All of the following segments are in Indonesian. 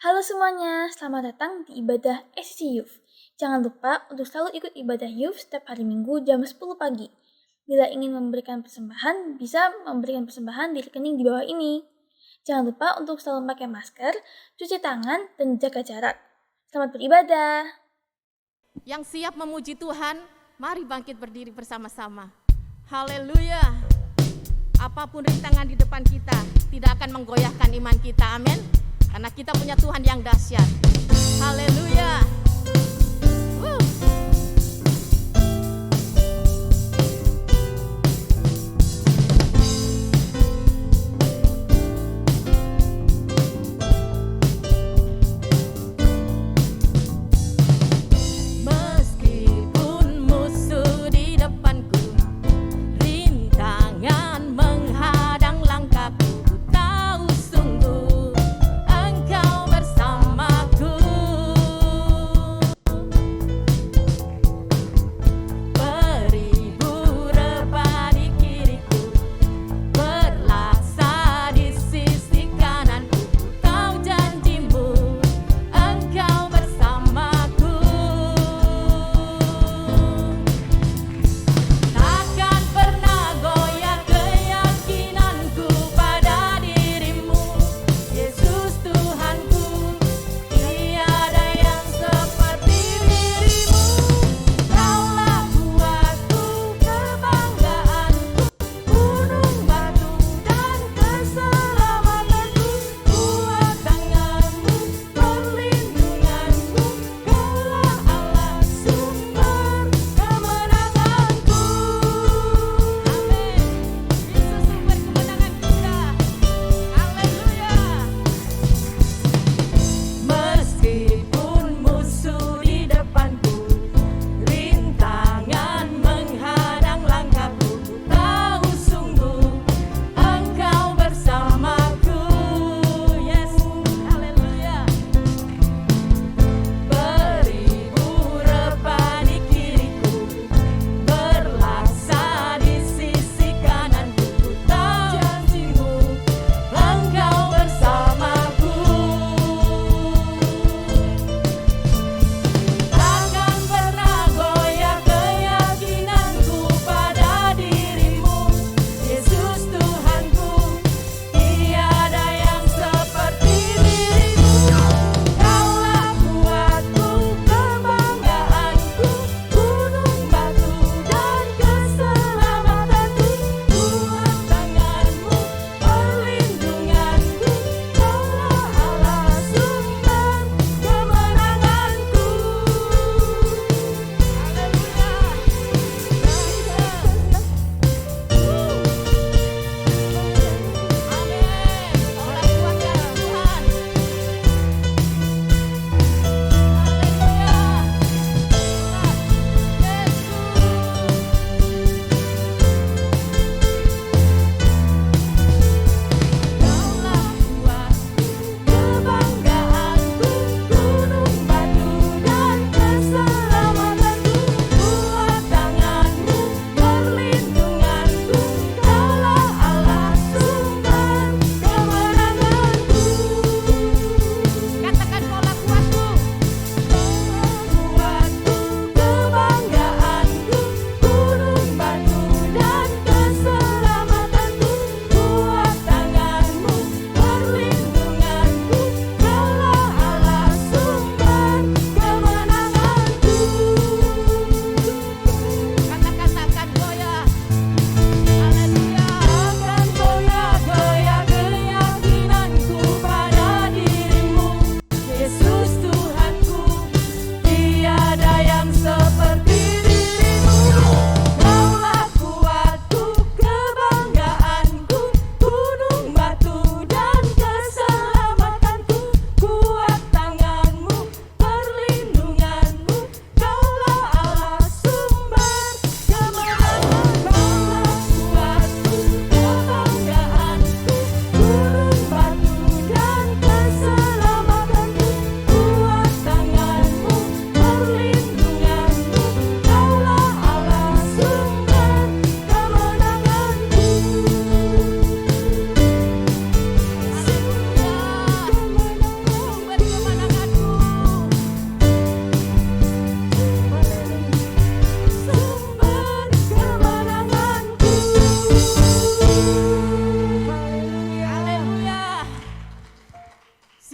Halo semuanya, selamat datang di ibadah SCC Youth. Jangan lupa untuk selalu ikut ibadah Youth setiap hari Minggu jam 10 pagi. Bila ingin memberikan persembahan, bisa memberikan persembahan di rekening di bawah ini. Jangan lupa untuk selalu pakai masker, cuci tangan, dan jaga jarak. Selamat beribadah. Yang siap memuji Tuhan, mari bangkit berdiri bersama-sama. Haleluya. Apapun rintangan di depan kita tidak akan menggoyahkan iman kita, amin. Karena kita punya Tuhan yang dahsyat. Haleluya. Meskipun musuh di depanku, rintangan menghadang langkahku, ku tahu sungguh Engkau bersamaku.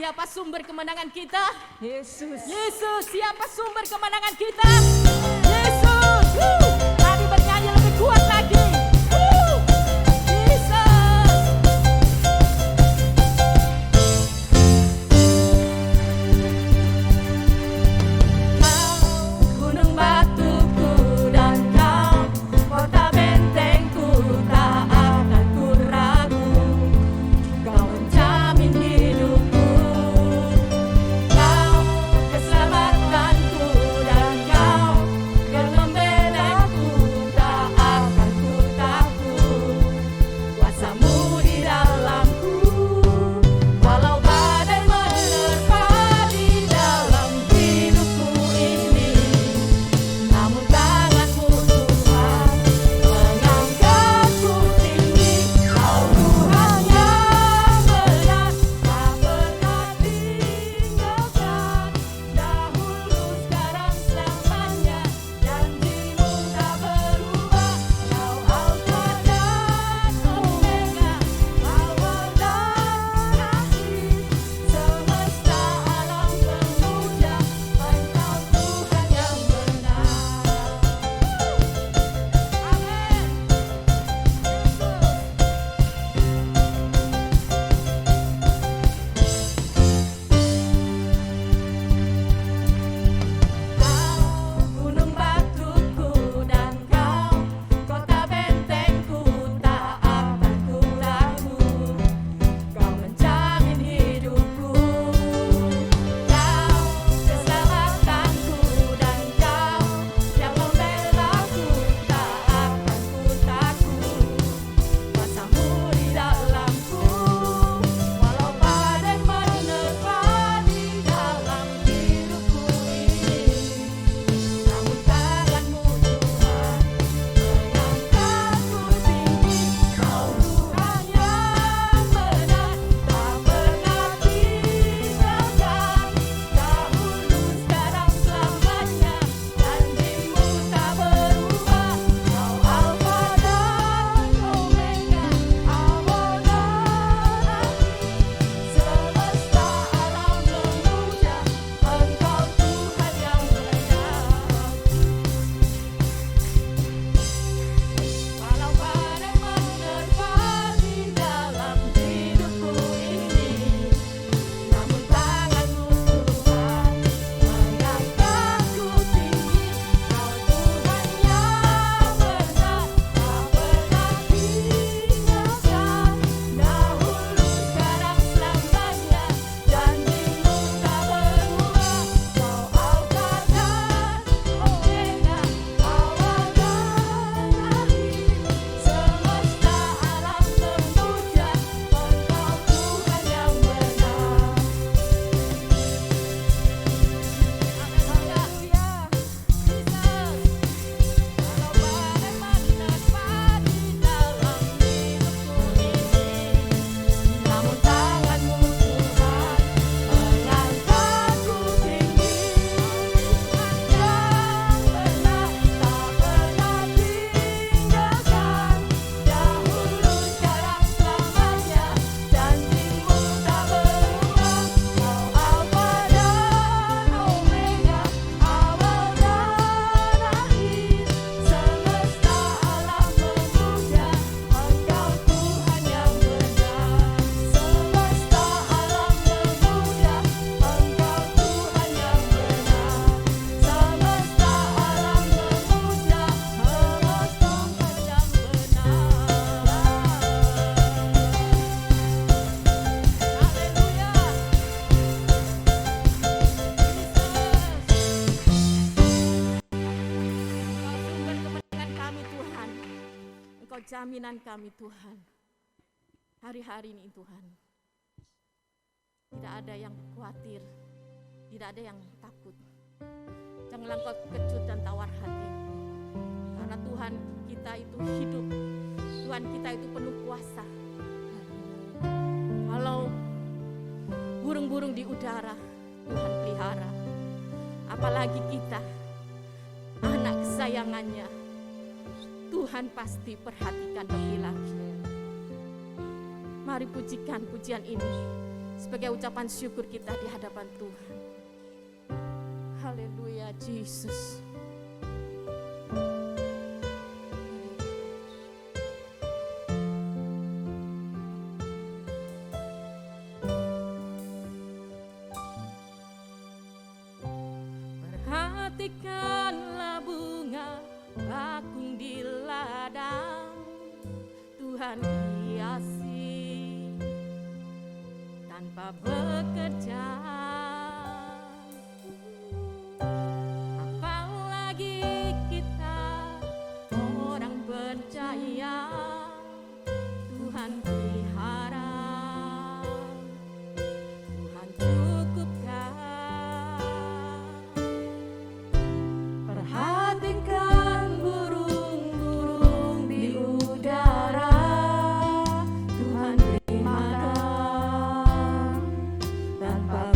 Siapa sumber kemenangan kita? Yesus. Yesus. Siapa sumber kemenangan kita? Yesus. Mari bernyanyi lebih kuat lagi. Yesus. Kau gunung batuku dan kau kota bentengku, tak akan ku ragu. Kau menjamin hidupku, kau keselamatanku, dan kau yang membelaku, tak akan ku takut. Kuasamu di dalamku, walau badai menerpa di dalam hidupku ini, namun tanganmu Tuhan mengangkatku tinggi. Kau Tuhan yang benar, tak pernah tinggalkan. Dahulu, sekarang, selamanya, janjimu tak berubah. Kau Alfa dan Omega, awal dan akhir. Semesta alam memuja Engkau Tuhan yang benar. Amin. Kau gunung batuku dan kau kota bentengku, tak akan ku ragu. Kau menjamin hidupku, kau keselamatanku, dan kau yang membelaku, tak akan ku takut. Kuasamu di dalamku, walau badai menerpa di dalam hidupku ini, namun tanganmu Tuhan mengangkatku tinggi. Kau Tuhan yang benar, tak pernah tinggalkan. Dahulu, sekarang, selamanya, janjimu tak berubah. Kau Alfa dan Omega, awal dan akhir. Semesta alam memuja Engkau Tuhan yang benar. Walau badai menerpa di dalam hidupku ini, namun tanganmu Tuhan mengangkatku tinggi. Kau Tuhan yang benar, tak pernah tinggalkan. Dahulu, sekarang, selamanya, janjimu tak berubah. Kau Alfa dan Omega, awal dan akhir. Semesta alam memuja Engkau Tuhan yang benar. Haleluya, Yesus. Walau badai menerpa di dalam hidupku ini, namun tanganmu Tuhan mengangkatku tinggi. Tuhan yang benar, tak pernah tinggalkan. Dahulu, sekarang, selamanya, janjimu tak berubah. Kau Alfa dan Omega, awal dan akhir. Semesta alam memuja Engkau Tuhan yang benar. Semesta alam memuja Engkau Tuhan yang benar. Semesta alam memuja Engkau Tuhan yang benar. Engkau jaminan kami Tuhan. Hari-hari ini Tuhan, tidak ada yang khawatir, tidak ada yang takut. Janganlah Engkau kecut dan tawar hati, karena Tuhan kita itu hidup, Tuhan kita itu penuh kuasa. Walau burung-burung di udara Tuhan pelihara, apalagi kita, anak kesayangannya, Tuhan pasti perhatikan lebih lagi. Mari pujikan pujian ini sebagai ucapan syukur kita di hadapan Tuhan. Haleluya, Yesus. Perhatikanlah bunga bakung di ladang, Tuhan hiasi tanpa bekerja. Apalagi kita orang percaya, Tuhan pelihara, Tuhan cukupkan. Perhatikan burung-burung di udara, Tuhan beri makan tanpa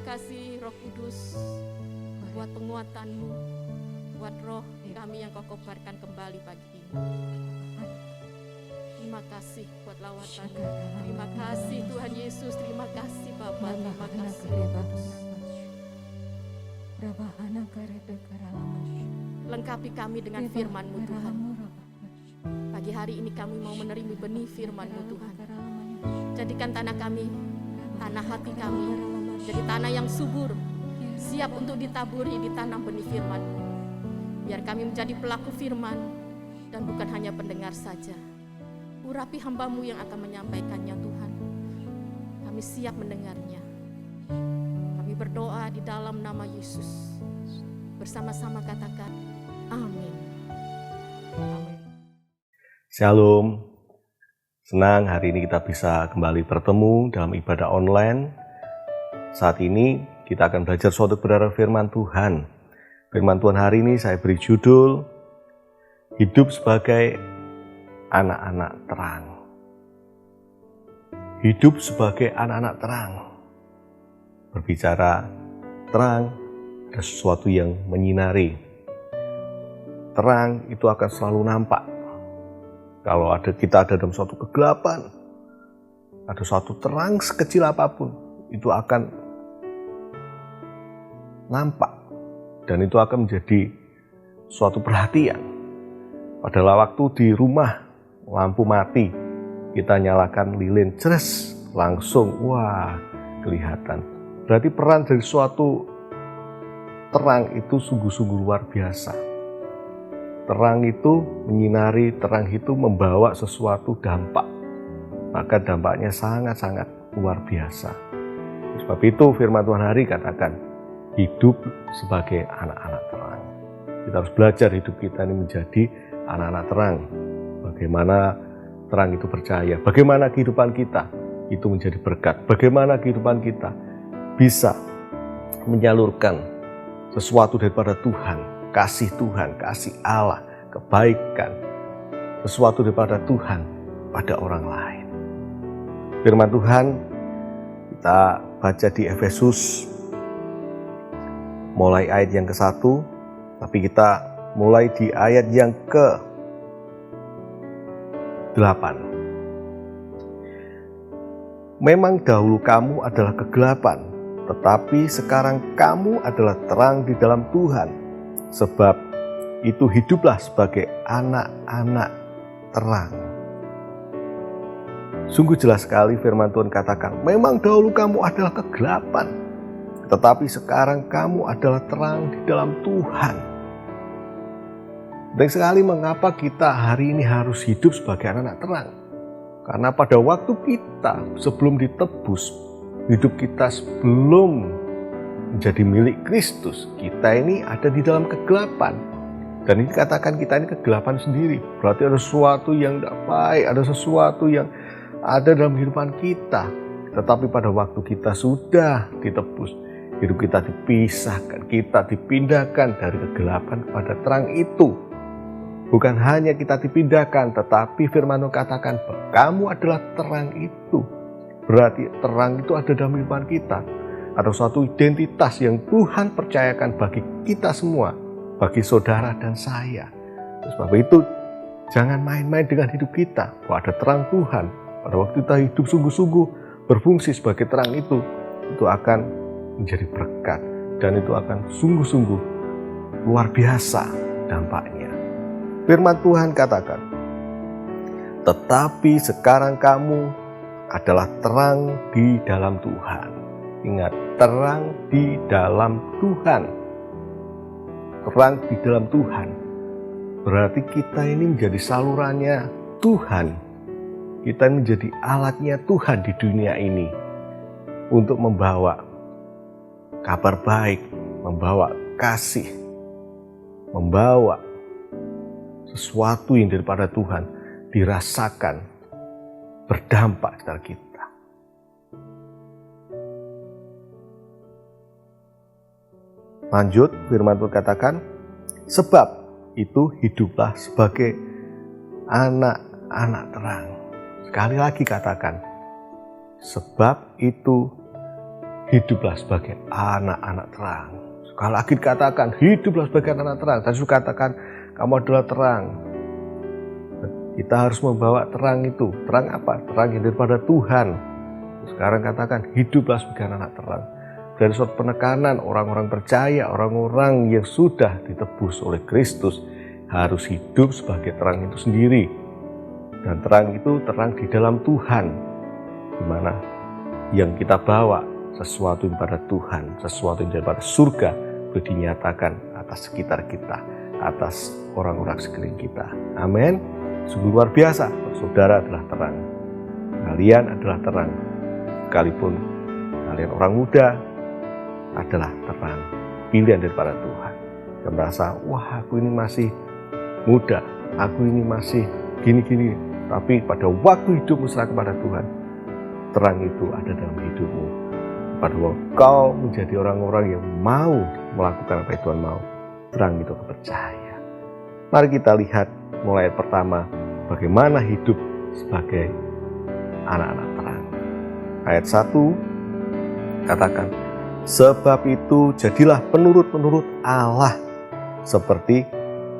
kasih Roh Kudus buat penguatan-Mu, buat roh kami yang Kau kobarkan kembali pagi ini. Terima kasih buat lawatan. Terima kasih Tuhan Yesus, terima kasih Bapa, terima kasih Roh Kudus. Lengkapi kami dengan firman-Mu Tuhan. Pagi hari ini kami mau menerima benih firman-Mu Tuhan. Jadikan tanah kami, tanah hati kami, jadi tanah yang subur, siap untuk ditaburi, ditanam benih firman-Mu. Biar kami menjadi pelaku firman dan bukan hanya pendengar saja. Urapi hamba-Mu yang akan menyampaikannya Tuhan. Kami siap mendengarnya. Kami berdoa di dalam nama Yesus. Bersama-sama katakan, amin. Amin. Shalom. Senang hari ini kita bisa kembali bertemu dalam ibadah online. Saat ini kita akan belajar suatu kebenaran firman Tuhan. Firman Tuhan hari ini saya beri judul Hidup sebagai anak-anak terang. Hidup sebagai anak-anak terang. Berbicara terang ada sesuatu yang menyinari. Terang itu akan selalu nampak. Kalau kita ada dalam suatu kegelapan, ada suatu terang sekecil apapun, itu akan nampak. Dan itu akan menjadi suatu perhatian. Pada waktu di rumah, lampu mati, kita nyalakan lilin, ceres, langsung, wah, kelihatan. Berarti peran dari suatu terang itu sungguh-sungguh luar biasa. Terang itu menyinari, terang itu membawa sesuatu dampak. Maka dampaknya sangat-sangat luar biasa. Sebab itu firman Tuhan hari katakan, hidup sebagai anak-anak terang. Kita harus belajar hidup kita ini menjadi anak-anak terang. Bagaimana terang itu percaya, bagaimana kehidupan kita itu menjadi berkat, bagaimana kehidupan kita bisa menyalurkan sesuatu daripada Tuhan, kasih Tuhan, kasih Allah, kebaikan, sesuatu daripada Tuhan pada orang lain. Firman Tuhan kita baca di Efesus mulai ayat yang ke-1, tapi kita mulai di ayat yang ke-8. Memang dahulu kamu adalah kegelapan, tetapi sekarang kamu adalah terang di dalam Tuhan. Sebab itu hiduplah sebagai anak-anak terang. Sungguh jelas sekali firman Tuhan katakan, memang dahulu kamu adalah kegelapan, tetapi sekarang kamu adalah terang di dalam Tuhan. Dan sekali mengapa kita hari ini harus hidup sebagai anak-anak terang? Karena pada waktu kita sebelum ditebus, hidup kita sebelum menjadi milik Kristus, kita ini ada di dalam kegelapan. Dan ini katakan kita ini kegelapan sendiri. Berarti ada sesuatu yang tidak baik, ada sesuatu yang ada dalam kehidupan kita. Tetapi pada waktu kita sudah ditebus, hidup kita dipisahkan, kita dipindahkan dari kegelapan kepada terang itu. Bukan hanya kita dipindahkan, tetapi firman Tuhan katakan, kamu adalah terang itu. Berarti terang itu ada dalam kehidupan kita. Ada suatu identitas yang Tuhan percayakan bagi kita semua, bagi saudara dan saya. Sebab itu, jangan main-main dengan hidup kita. Bahwa ada terang Tuhan. Pada waktu kita hidup sungguh-sungguh berfungsi sebagai terang itu akan menjadi berkat. Dan itu akan sungguh-sungguh luar biasa dampaknya. Firman Tuhan katakan, tetapi sekarang kamu adalah terang di dalam Tuhan. Ingat, terang di dalam Tuhan. Terang di dalam Tuhan. Berarti kita ini menjadi salurannya Tuhan. Kita menjadi alatnya Tuhan di dunia ini. Untuk membawa kabar baik, membawa kasih, membawa sesuatu yang daripada Tuhan dirasakan, berdampak secara kita. Lanjut, firman Tuhan katakan, sebab itu hiduplah sebagai anak-anak terang. Sekali lagi katakan, sebab itu hiduplah sebagai anak-anak terang. Sekali lagi katakan, hiduplah sebagai anak terang. Tadi sudah katakan, kamu adalah terang. Kita harus membawa terang itu. Terang apa? Terang yang daripada Tuhan. Sekarang katakan, hiduplah sebagai anak terang. Dari suatu penekanan orang-orang percaya, orang-orang yang sudah ditebus oleh Kristus harus hidup sebagai terang itu sendiri. Dan terang itu terang di dalam Tuhan, di mana yang kita bawa sesuatu yang pada Tuhan, sesuatu yang daripada surga itu dinyatakan atas sekitar kita, atas orang-orang sekeliling kita. Amin. Sungguh luar biasa, saudara adalah terang. Kalian adalah terang. Sekalipun kalian orang muda adalah terang, pilihan daripada Tuhan. Kita merasa, wah aku ini masih muda, aku ini masih gini-gini. Tapi pada waktu hidupmu serah kepada Tuhan, terang itu ada dalam hidupmu. Pada waktu kau menjadi orang-orang yang mau melakukan apa yang Tuhan mau, terang itu percaya. Mari kita lihat mulai ayat pertama, bagaimana hidup sebagai anak-anak terang. Ayat 1 katakan, sebab itu jadilah penurut-penurut Allah seperti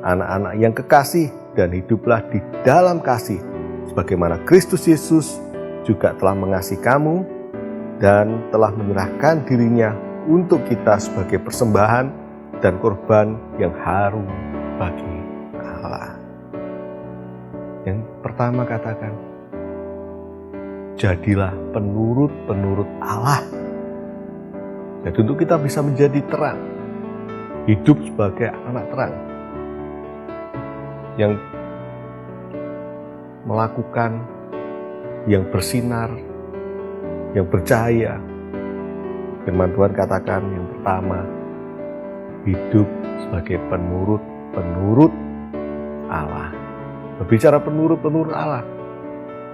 anak-anak yang kekasih dan hiduplah di dalam kasih sebagaimana Kristus Yesus juga telah mengasihi kamu dan telah menyerahkan dirinya untuk kita sebagai persembahan dan korban yang harum bagi Allah. Yang pertama katakan, jadilah penurut-penurut Allah. Jadi untuk kita bisa menjadi terang, hidup sebagai anak terang yang melakukan, yang bersinar, yang bercahaya. Firman Tuhan katakan yang pertama, hidup sebagai penurut-penurut Allah. Berbicara penurut-penurut Allah,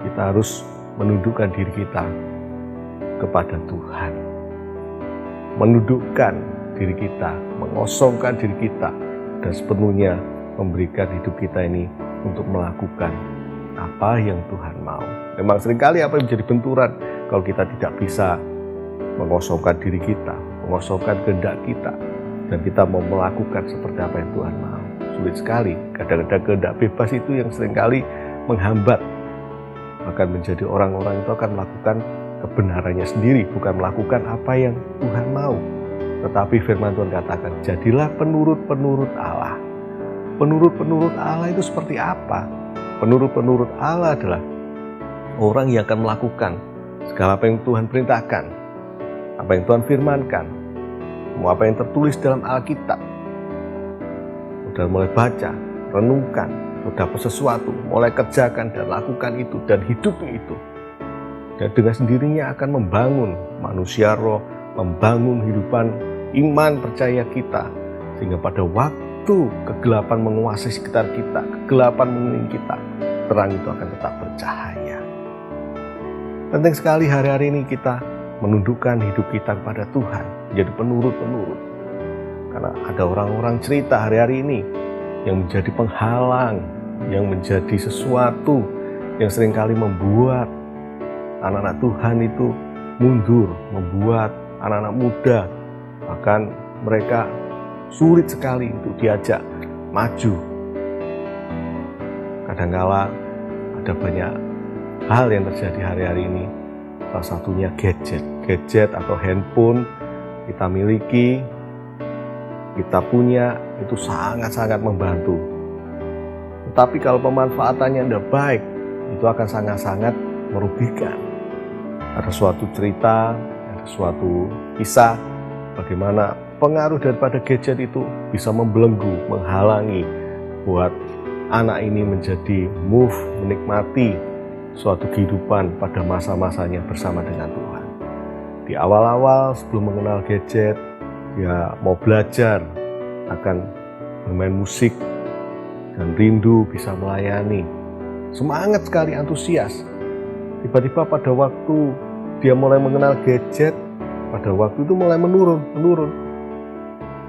kita harus menundukkan diri kita kepada Tuhan. Menundukkan diri kita, mengosongkan diri kita, dan sepenuhnya memberikan hidup kita ini untuk melakukan apa yang Tuhan mau. Memang seringkali apa yang menjadi benturan kalau kita tidak bisa mengosongkan diri kita, mengosongkan kehendak kita, dan kita mau melakukan seperti apa yang Tuhan mau. Sulit sekali. Kadang-kadang kehendak bebas itu yang seringkali menghambat. Bahkan menjadi orang-orang itu akan melakukan kebenarannya sendiri, bukan melakukan apa yang Tuhan mau. Tetapi firman Tuhan katakan, jadilah penurut-penurut Allah. Penurut-penurut Allah itu seperti apa? Penurut-penurut Allah adalah orang yang akan melakukan segala apa yang Tuhan perintahkan, apa yang Tuhan firmankan, mau apa yang tertulis dalam Alkitab. Sudah mulai baca, renungkan, sudah dapat sesuatu, mulai kerjakan dan lakukan itu dan hidupnya itu. Dan dengan sendirinya akan membangun manusia roh, membangun kehidupan iman percaya kita, sehingga pada waktu kegelapan menguasai sekitar kita, kegelapan mengelilingi kita, terang itu akan tetap bercahaya. Penting sekali hari-hari ini kita menundukkan hidup kita kepada Tuhan, menjadi penurut-penurut. Karena ada orang-orang cerita hari-hari ini yang menjadi penghalang, yang menjadi sesuatu yang seringkali membuat anak-anak Tuhan itu mundur, membuat anak-anak muda, bahkan mereka sulit sekali untuk diajak maju. Kadangkala ada banyak hal yang terjadi hari-hari ini. Salah satunya gadget atau handphone kita miliki, kita punya, itu sangat-sangat membantu. Tetapi kalau pemanfaatannya tidak baik, itu akan sangat-sangat merugikan. Ada suatu cerita, ada suatu kisah bagaimana pengaruh daripada gadget itu bisa membelenggu, menghalangi buat anak ini menjadi menikmati suatu kehidupan pada masa-masanya bersama dengan Tuhan. Di awal-awal sebelum mengenal gadget, dia mau belajar akan bermain musik dan rindu bisa melayani. Semangat sekali, antusias. Tiba-tiba pada waktu dia mulai mengenal gadget, pada waktu itu mulai menurun.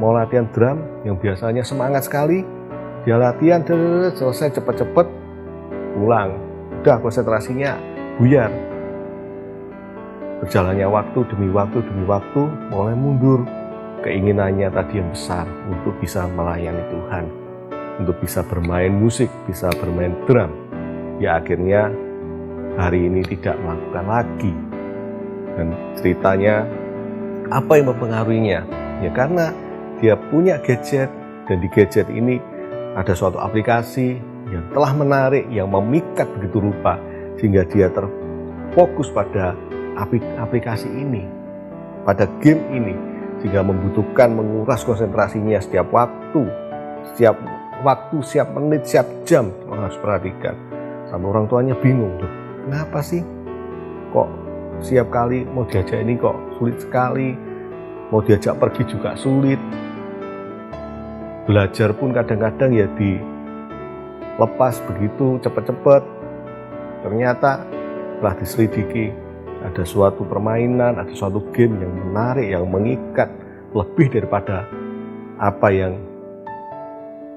Mau latihan drum yang biasanya semangat sekali, dia latihan selesai cepat-cepat pulang. Udah konsentrasinya buyar. berjalannya waktu demi waktu mulai mundur keinginannya tadi yang besar untuk bisa melayani Tuhan, untuk bisa bermain musik, bisa bermain drum. Ya akhirnya hari ini tidak melakukan lagi. Dan ceritanya apa yang mempengaruhinya? Ya karena dia punya gadget, dan di gadget ini ada suatu aplikasi yang telah menarik, yang memikat begitu rupa sehingga dia terfokus pada aplikasi ini, pada game ini, sehingga membutuhkan menguras konsentrasinya setiap waktu, setiap menit, setiap jam. Orang harus perhatikan. Sampai orang tuanya bingung, tuh, kenapa sih kok setiap kali mau diajak ini kok sulit sekali, mau diajak pergi juga sulit, belajar pun kadang-kadang ya dilepas begitu cepat-cepat. Ternyata telah diselidiki, ada suatu permainan, ada suatu game yang menarik, yang mengikat lebih daripada apa yang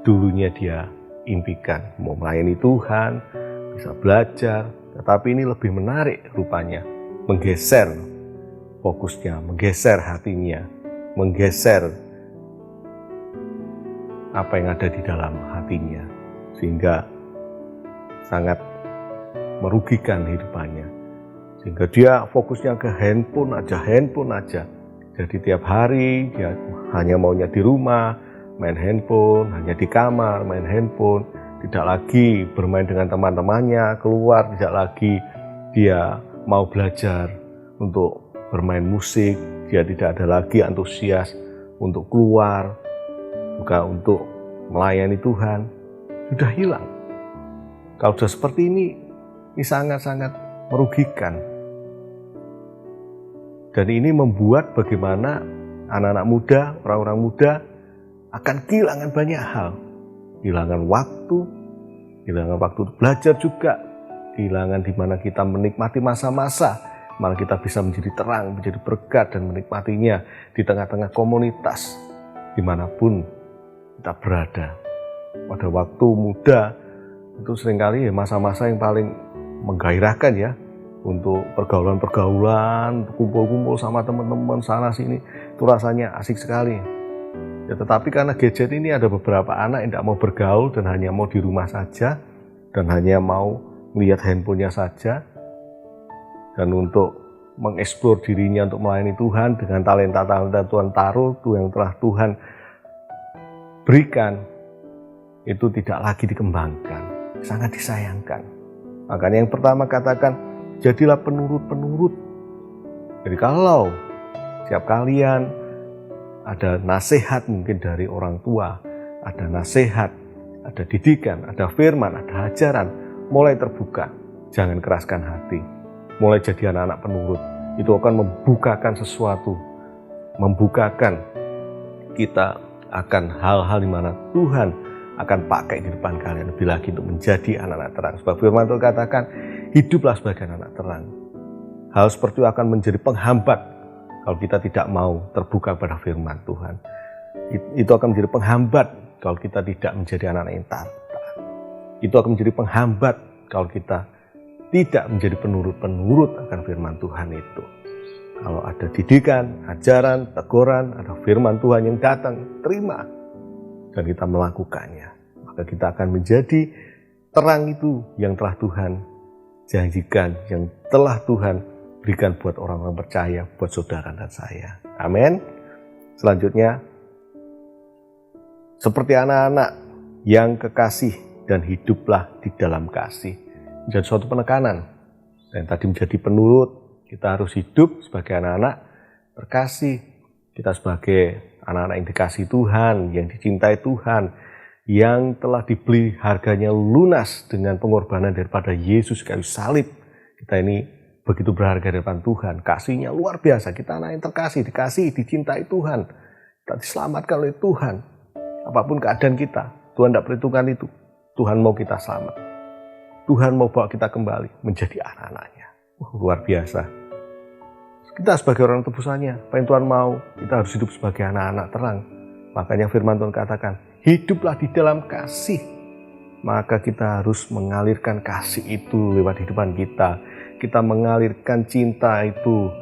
dulunya dia impikan. Mau melayani Tuhan, bisa belajar, tetapi ini lebih menarik rupanya, menggeser fokusnya, menggeser hatinya, menggeser apa yang ada di dalam hatinya, sehingga sangat merugikan hidupannya. Sehingga dia fokusnya ke handphone aja. Jadi tiap hari dia hanya maunya di rumah, main handphone, hanya di kamar, main handphone. Tidak lagi bermain dengan teman-temannya, keluar, tidak lagi dia mau belajar untuk bermain musik, dia tidak ada lagi antusias untuk keluar, juga untuk melayani Tuhan. Sudah hilang. Kalau sudah seperti ini sangat-sangat merugikan. Dan ini membuat bagaimana anak-anak muda, orang-orang muda akan kehilangan banyak hal. Kehilangan waktu untuk belajar juga, kehilangan di mana kita menikmati masa-masa, malah kita bisa menjadi terang, menjadi berkat dan menikmatinya di tengah-tengah komunitas dimanapun kita berada. Pada waktu muda itu seringkali ya masa-masa yang paling menggairahkan ya, untuk pergaulan-pergaulan, kumpul-kumpul sama teman-teman sana sini, itu rasanya asik sekali. Ya, tetapi karena gadget ini ada beberapa anak yang tidak mau bergaul dan hanya mau di rumah saja, dan hanya mau melihat handphonenya saja, dan untuk mengeksplor dirinya untuk melayani Tuhan dengan talenta-talenta Tuhan taruh, yang telah Tuhan berikan, itu tidak lagi dikembangkan. Sangat disayangkan. Makanya yang pertama katakan, jadilah penurut-penurut. Jadi kalau setiap kalian ada nasihat mungkin dari orang tua, ada nasihat, ada didikan, ada firman, ada ajaran, mulai terbuka. Jangan keraskan hati. Mulai jadi anak-anak penurut. Itu akan membukakan sesuatu. Membukakan kita akan hal-hal di mana Tuhan akan pakai di depan kalian lebih lagi untuk menjadi anak-anak terang. Sebab firman Tuhan katakan, hiduplah sebagai anak terang. Hal seperti itu akan menjadi penghambat kalau kita tidak mau terbuka pada firman Tuhan. Itu akan menjadi penghambat kalau kita tidak menjadi anak-anak yang taat. Itu akan menjadi penghambat kalau kita tidak menjadi penurut-penurut akan firman Tuhan itu. Kalau ada didikan, ajaran, teguran, ada firman Tuhan yang datang, terima. Dan kita melakukannya. Maka kita akan menjadi terang itu yang telah Tuhan janjikan, yang telah Tuhan berikan buat orang-orang percaya, buat saudara dan saya. Amin. Selanjutnya, seperti anak-anak yang kekasih dan hiduplah di dalam kasih. Menjadi suatu penekanan. Dan tadi menjadi penurut, kita harus hidup sebagai anak-anak terkasih. Kita sebagai anak-anak yang dikasih Tuhan, yang dicintai Tuhan, yang telah dibeli harganya lunas dengan pengorbanan daripada Yesus kayu salib. Kita ini begitu berharga di depan Tuhan. Kasihnya luar biasa. Kita anak yang terkasih, dikasih, dicintai Tuhan. Kita diselamatkan oleh Tuhan. Apapun keadaan kita, Tuhan tidak perhitungkan itu. Tuhan mau kita selamat. Tuhan mau bawa kita kembali menjadi anak-anaknya. Luar biasa. Kita sebagai orang tebusannya, apa yang Tuhan mau, kita harus hidup sebagai anak-anak terang. Makanya firman Tuhan katakan, hiduplah di dalam kasih. Maka kita harus mengalirkan kasih itu lewat kehidupan kita. Kita mengalirkan cinta itu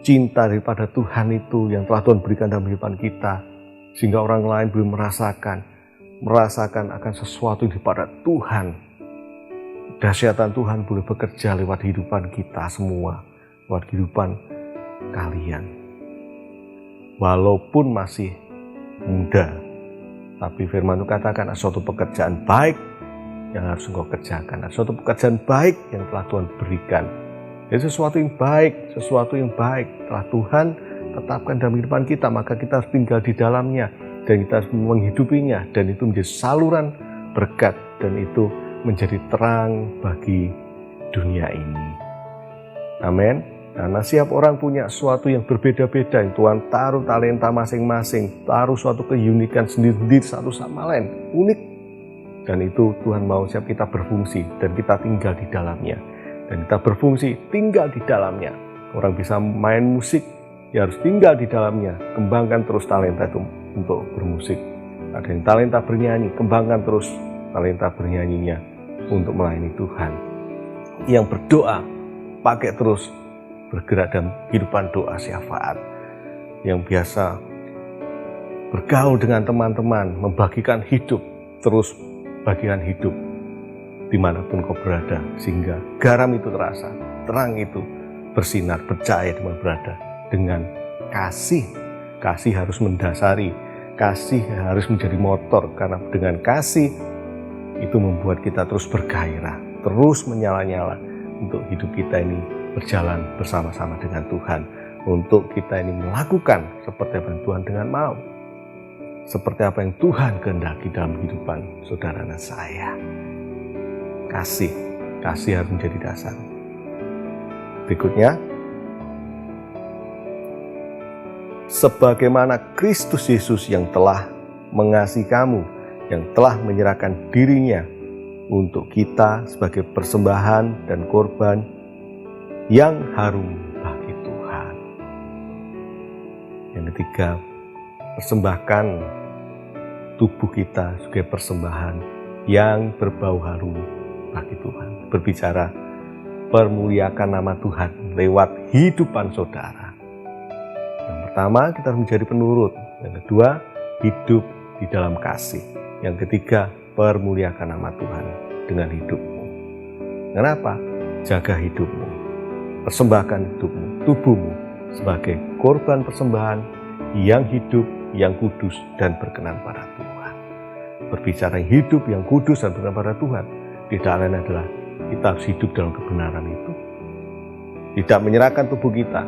cinta daripada Tuhan itu yang telah Tuhan berikan dalam kehidupan kita, sehingga orang lain boleh merasakan akan sesuatu daripada Tuhan. Dahsyatan Tuhan boleh bekerja lewat kehidupan kita semua, lewat kehidupan kalian. Walaupun masih muda, tapi firman itu katakan ada suatu pekerjaan baik yang harus engkau kerjakan, ada suatu pekerjaan baik yang telah Tuhan berikan. Jadi sesuatu yang baik telah Tuhan tetapkan dalam kehidupan kita, maka kita harus tinggal di dalamnya dan kita harus menghidupinya, dan itu menjadi saluran berkat dan itu menjadi terang bagi dunia ini. Amin. Karena setiap orang punya sesuatu yang berbeda-beda, yang Tuhan taruh talenta masing-masing, taruh suatu keunikan sendiri-sendiri satu sama lain, unik. Dan itu Tuhan mau siap kita berfungsi dan kita tinggal di dalamnya. Dan kita berfungsi tinggal di dalamnya. Orang bisa main musik, ya harus tinggal di dalamnya. Kembangkan terus talenta itu untuk bermusik. Ada yang talenta bernyanyi, kembangkan terus talenta bernyanyinya untuk melayani Tuhan. Yang berdoa, pakai terus bergerak dalam kehidupan doa syafaat. Yang biasa bergaul dengan teman-teman, membagikan hidup, terus bagikan hidup dimanapun kau berada, sehingga garam itu terasa, terang itu bersinar, bercahaya di mana berada dengan kasih. Kasih harus mendasari, kasih harus menjadi motor, karena dengan kasih itu membuat kita terus bergairah, terus menyala-nyala untuk hidup kita ini berjalan bersama-sama dengan Tuhan, untuk kita ini melakukan seperti apa yang Tuhan dengan mau, seperti apa yang Tuhan kehendaki dalam kehidupan saudara dan saya. Kasih harus menjadi dasar. Berikutnya, sebagaimana Kristus Yesus yang telah mengasihi kamu, yang telah menyerahkan dirinya untuk kita sebagai persembahan dan korban yang harum bagi Tuhan. Yang ketiga, persembahkan tubuh kita sebagai persembahan yang berbau harum bagi Tuhan. Berbicara, permuliakan nama Tuhan lewat hidupan saudara. Yang pertama, kita harus menjadi penurut. Yang kedua, hidup di dalam kasih. Yang ketiga, permuliakan nama Tuhan dengan hidupmu. Kenapa? Jaga hidupmu. Persembahkan hidupmu, tubuhmu sebagai korban persembahan yang hidup, yang kudus, dan berkenan pada Tuhan. Berbicara yang hidup, yang kudus, dan berkenan pada Tuhan, tidak lain adalah kita harus hidup dalam kebenaran itu. Tidak menyerahkan tubuh kita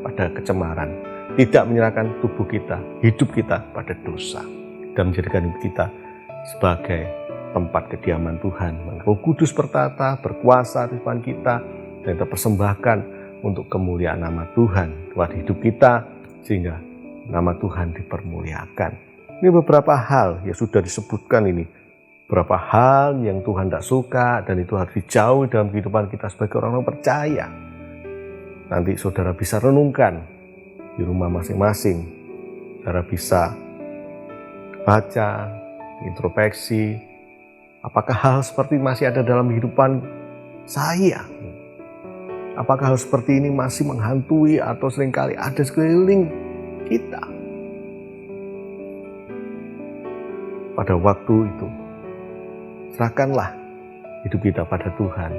pada kecemaran, tidak menyerahkan tubuh kita, hidup kita pada dosa, dan menjadikan hidup kita sebagai tempat kediaman Tuhan. Roh Kudus bertata, berkuasa di depan kita, dan kita persembahkan untuk kemuliaan nama Tuhan lewat hidup kita, sehingga nama Tuhan dipermuliakan. Ini beberapa hal yang sudah disebutkan ini. Beberapa hal yang Tuhan tidak suka dan itu harus dijauhi dalam kehidupan kita sebagai orang-orang percaya. Nanti saudara bisa renungkan di rumah masing-masing. Saudara bisa baca, introspeksi. Apakah hal seperti masih ada dalam kehidupan saya? Apakah hal seperti ini masih menghantui atau seringkali ada sekeliling kita? Pada waktu itu, serahkanlah hidup kita pada Tuhan.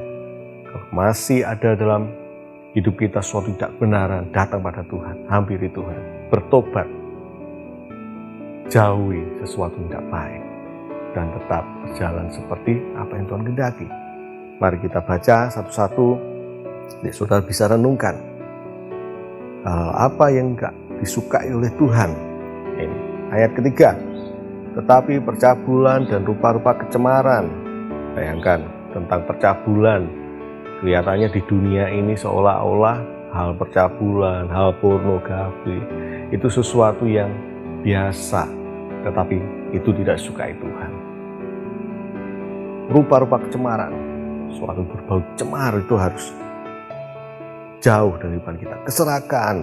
Kalau masih ada dalam hidup kita suatu tidak benaran, datang pada Tuhan, hampiri Tuhan, bertobat, jauhi sesuatu yang tidak baik, dan tetap berjalan seperti apa yang Tuhan kehendaki. Mari kita baca satu-satu, saudara bisa renungkan apa yang enggak disukai oleh Tuhan. Ini ayat ketiga. Tetapi percabulan dan rupa-rupa kecemaran. Bayangkan tentang percabulan. Kelihatannya di dunia ini seolah-olah hal percabulan, hal pornografi itu sesuatu yang biasa, tetapi itu tidak disukai Tuhan. Rupa-rupa kecemaran, suatu berbau cemar itu harus jauh dari depan kita. Keserakan,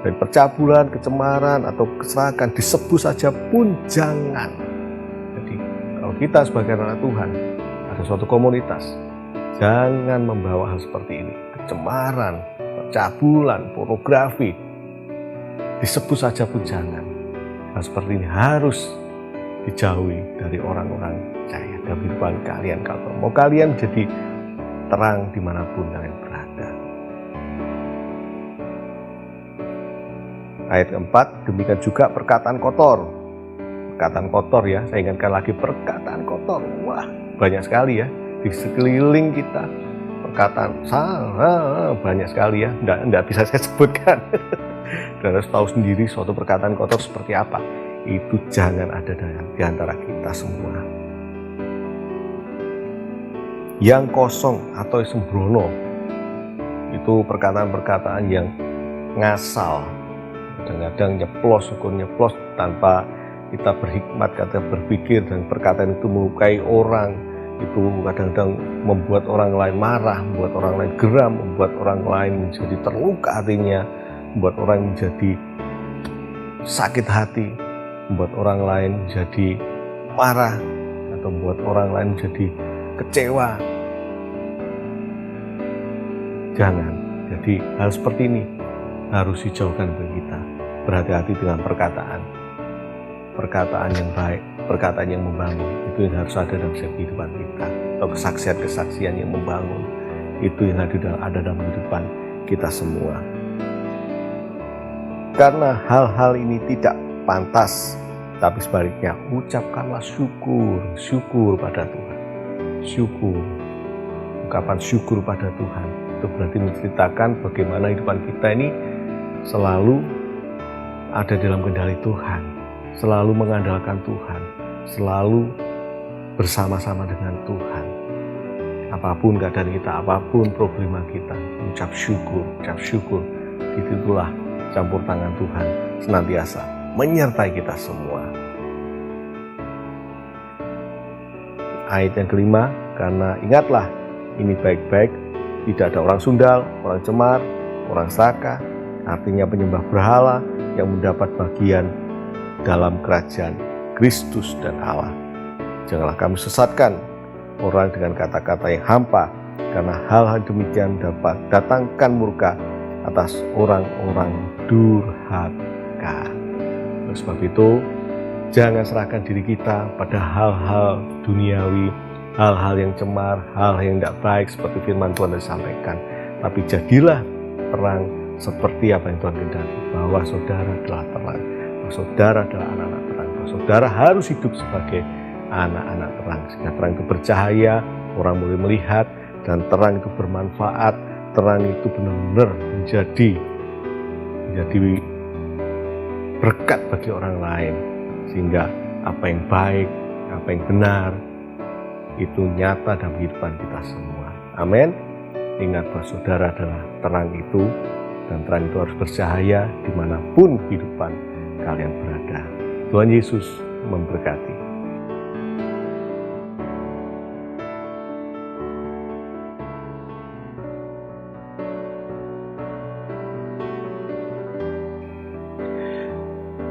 dan percabulan, kecemaran, atau keserakan disebut saja pun jangan. Jadi kalau kita sebagai anak Tuhan, ada suatu komunitas, jangan membawa hal seperti ini. Kecemaran, percabulan, pornografi, disebut saja pun jangan. Hal seperti ini harus dijauhi dari orang-orang percaya dalam kehidupan kalian. Kalau mau kalian jadi terang dimanapun kalian berada. Ayat keempat, demikian juga perkataan kotor. Perkataan kotor ya, saya ingatkan lagi perkataan kotor. Wah, banyak sekali ya di sekeliling kita. Perkataan salah banyak sekali ya, enggak bisa saya sebutkan. Dan harus tahu sendiri suatu perkataan kotor seperti apa. Itu jangan ada di antara kita semua. Yang kosong atau sembrono, itu perkataan-perkataan yang ngasal, kadang-kadang nyeplos tanpa kita berhikmat, kata berpikir, dan perkataan itu melukai orang, itu kadang-kadang membuat orang lain marah, membuat orang lain geram, membuat orang lain menjadi terluka hatinya, membuat orang menjadi sakit hati, membuat orang lain jadi marah, atau membuat orang lain jadi kecewa. Jangan. Jadi hal seperti ini harus dijauhkan dari kita. Berhati-hati dengan perkataan yang baik, perkataan yang membangun. Itu yang harus ada dalam kehidupan kita. Atau kesaksian-kesaksian yang membangun. Itu yang ada dalam kehidupan kita semua. Karena hal-hal ini tidak pantas, tapi sebaliknya ucapkanlah syukur pada Tuhan. Syukur, ungkapan syukur pada Tuhan. Itu berarti menceritakan bagaimana kehidupan kita ini selalu ada dalam kendali Tuhan, selalu mengandalkan Tuhan, selalu bersama-sama dengan Tuhan. Apapun keadaan kita, apapun problema kita, ucap syukur. Itulah campur tangan Tuhan senantiasa menyertai kita semua. Ayat yang kelima, karena ingatlah ini baik-baik, tidak ada orang sundal, orang cemar, orang serakah, artinya penyembah berhala yang mendapat bagian dalam kerajaan Kristus dan Allah. Janganlah kamu sesatkan orang dengan kata-kata yang hampa, karena hal-hal demikian dapat datangkan murka atas orang-orang durhaka. Oleh sebab itu, jangan serahkan diri kita pada hal-hal duniawi, hal-hal yang cemar, hal yang tidak baik seperti firman Tuhan yang disampaikan. Tapi jadilah terang seperti apa yang Tuhan kehendaki, bahwa saudara adalah terang, bahwa saudara adalah anak-anak terang, bahwa saudara harus hidup sebagai anak-anak terang. Sehingga terang itu bercahaya, orang boleh melihat, dan terang itu bermanfaat, terang itu benar-benar menjadi berkat bagi orang lain. Sehingga apa yang baik, apa yang benar, itu nyata dalam kehidupan kita semua. Amin. Ingat bahwa saudara adalah terang itu, dan terang itu harus bercahaya dimanapun kehidupan kalian berada. Tuhan Yesus memberkati.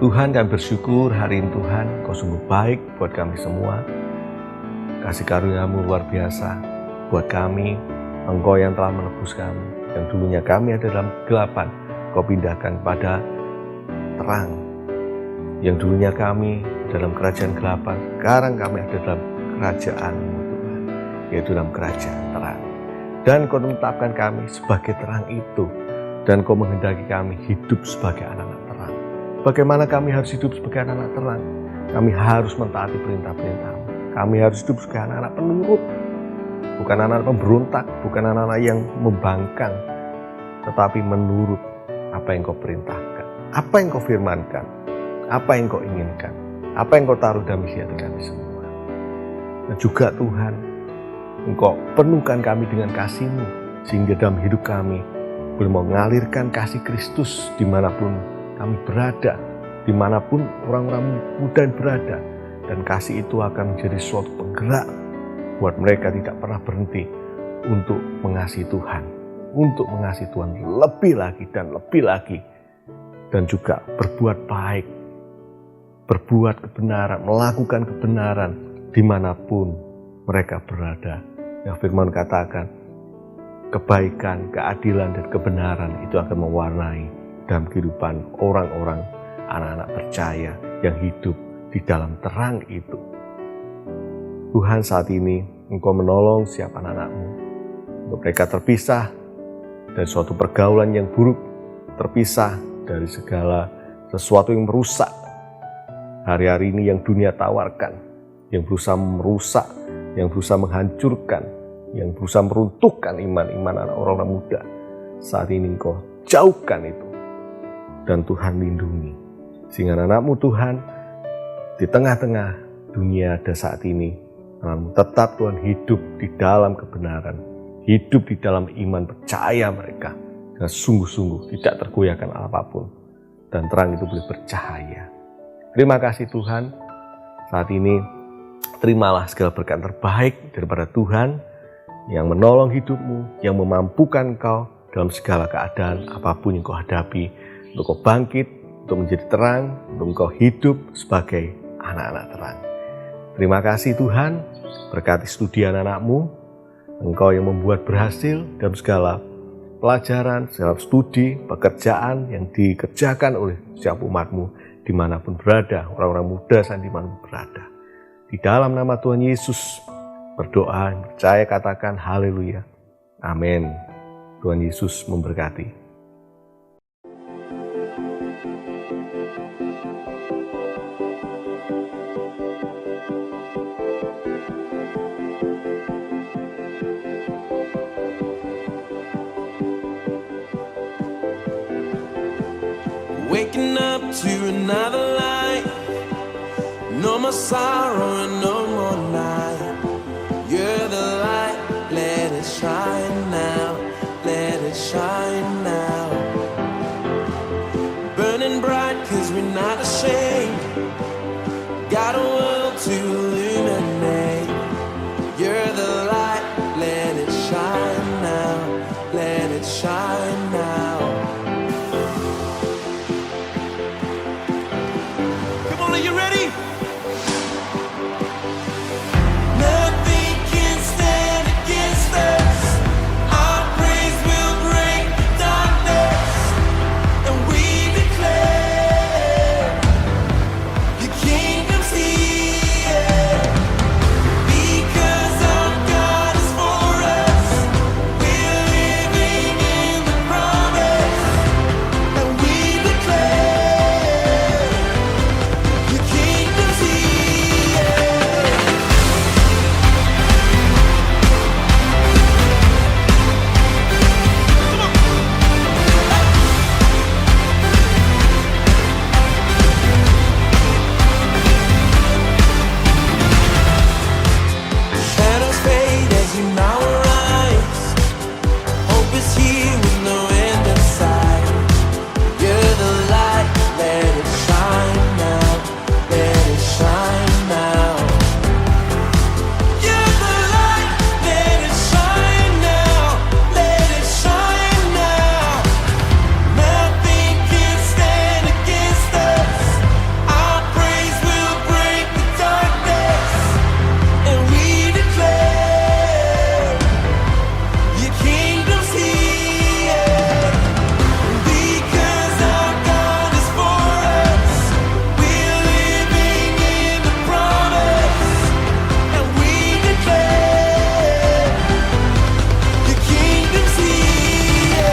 Tuhan, kami bersyukur hari ini Tuhan, Kau sungguh baik buat kami semua. Kasih karunia-Mu luar biasa buat kami. Engkau yang telah menebus kami, yang dulunya kami ada dalam kegelapan, Kau pindahkan pada terang. Yang dulunya kami dalam kerajaan kegelapan, sekarang kami ada dalam kerajaan-Mu Tuhan, yaitu dalam kerajaan terang. Dan Kau menetapkan kami sebagai terang itu, dan Kau menghendaki kami hidup sebagai anak-anak terang. Bagaimana kami harus hidup sebagai anak-anak terang? Kami harus mentaati perintah-perintah-Mu. Kami harus hidup sebagai anak-anak penurut, bukan anak-anak pemberontak, bukan anak-anak yang membangkang, tetapi menurut apa yang Kau perintahkan, apa yang Kau firmankan, apa yang Kau inginkan, apa yang Kau taruh dalam isi hati kami semua. Dan juga Tuhan, Engkau penuhkan kami dengan kasih-Mu, sehingga dalam hidup kami boleh mengalirkan kasih Kristus dimanapun kami berada, dimanapun orang-orang muda berada. Dan kasih itu akan menjadi suatu penggerak buat mereka tidak pernah berhenti untuk mengasihi Tuhan, untuk mengasihi Tuhan lebih lagi dan lebih lagi, dan juga berbuat baik, berbuat kebenaran, melakukan kebenaran dimanapun mereka berada. Yang firman katakan, kebaikan, keadilan, dan kebenaran itu akan mewarnai dalam kehidupan orang-orang, anak-anak percaya yang hidup di dalam terang itu. Tuhan, saat ini Engkau menolong setiap anak-anak-Mu untuk mereka terpisah dari suatu pergaulan yang buruk, terpisah dari segala sesuatu yang merusak hari-hari ini yang dunia tawarkan, yang berusaha merusak, yang berusaha menghancurkan, yang berusaha meruntuhkan iman-iman orang-orang muda. Saat ini Engkau jauhkan itu, dan Tuhan lindungi, sehingga anak-anak-Mu Tuhan di tengah-tengah dunia ada saat ini, anak-anak-Mu tetap Tuhan hidup di dalam kebenaran, hidup di dalam iman, percaya mereka dengan sungguh-sungguh tidak tergoyahkan apapun, dan terang itu boleh bercahaya. Terima kasih Tuhan, saat ini terimalah segala berkat terbaik daripada Tuhan yang menolong hidupmu, yang memampukan engkau dalam segala keadaan apapun yang kau hadapi, untuk kau bangkit, untuk menjadi terang, untuk engkau hidup sebagai anak-anak terang. Terima kasih Tuhan, berkati studi anak-anak-Mu, Engkau yang membuat berhasil dalam segala pelajaran, segala studi, pekerjaan yang dikerjakan oleh setiap umat-Mu dimanapun berada, orang-orang muda saat dimanapun berada. Di dalam nama Tuhan Yesus berdoa, percaya, katakan haleluya. Amin. Tuhan Yesus memberkati. Waking up to another life, no more sorrow and no more night. You're the light, let it shine now, let it shine now. Burning bright 'cause we're not ashamed, got a world to illuminate. You're the light, let it shine now, let it shine now. Are you ready? Nothing can stand against us. Our praise will break the darkness, and we declare your kingdom's here. Because our God is for us, we're living in the promise, and we declare your kingdom's here. Shadows fade as you now arise. Hope is here with no end in sight. You're the light, let it shine now, let it shine now. You're the light, let it shine now, let it shine now. Nothing can stand against us. Our praise will break the darkness, and we declare your kingdom's here. Because our God is for us, we're living in the promise, and we declare your kingdom's here.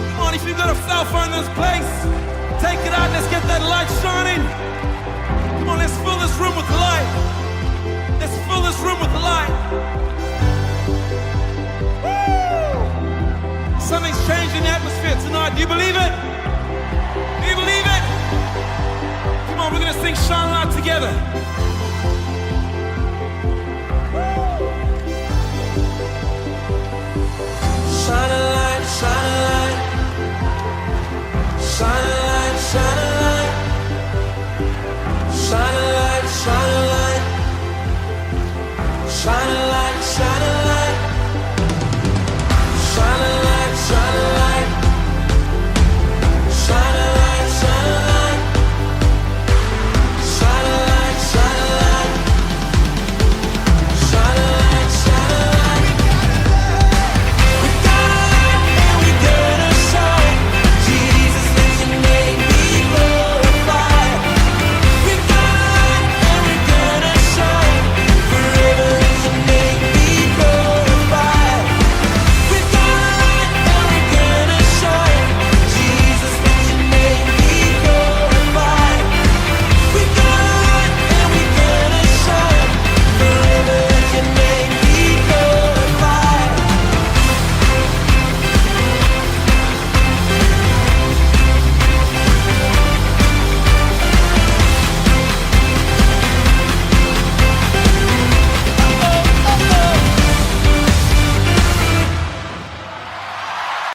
Come on, if you've got a cell phone in this place, take it out, let's get that light shining. Come on, let's fill this room with light. Let's fill this room with light. Woo! Something's changing the atmosphere tonight. Do you believe it? Do you believe it? Come on, we're going to sing Shine Light together. Shine a light, shine a light. Shine a light, shine a light. Shine a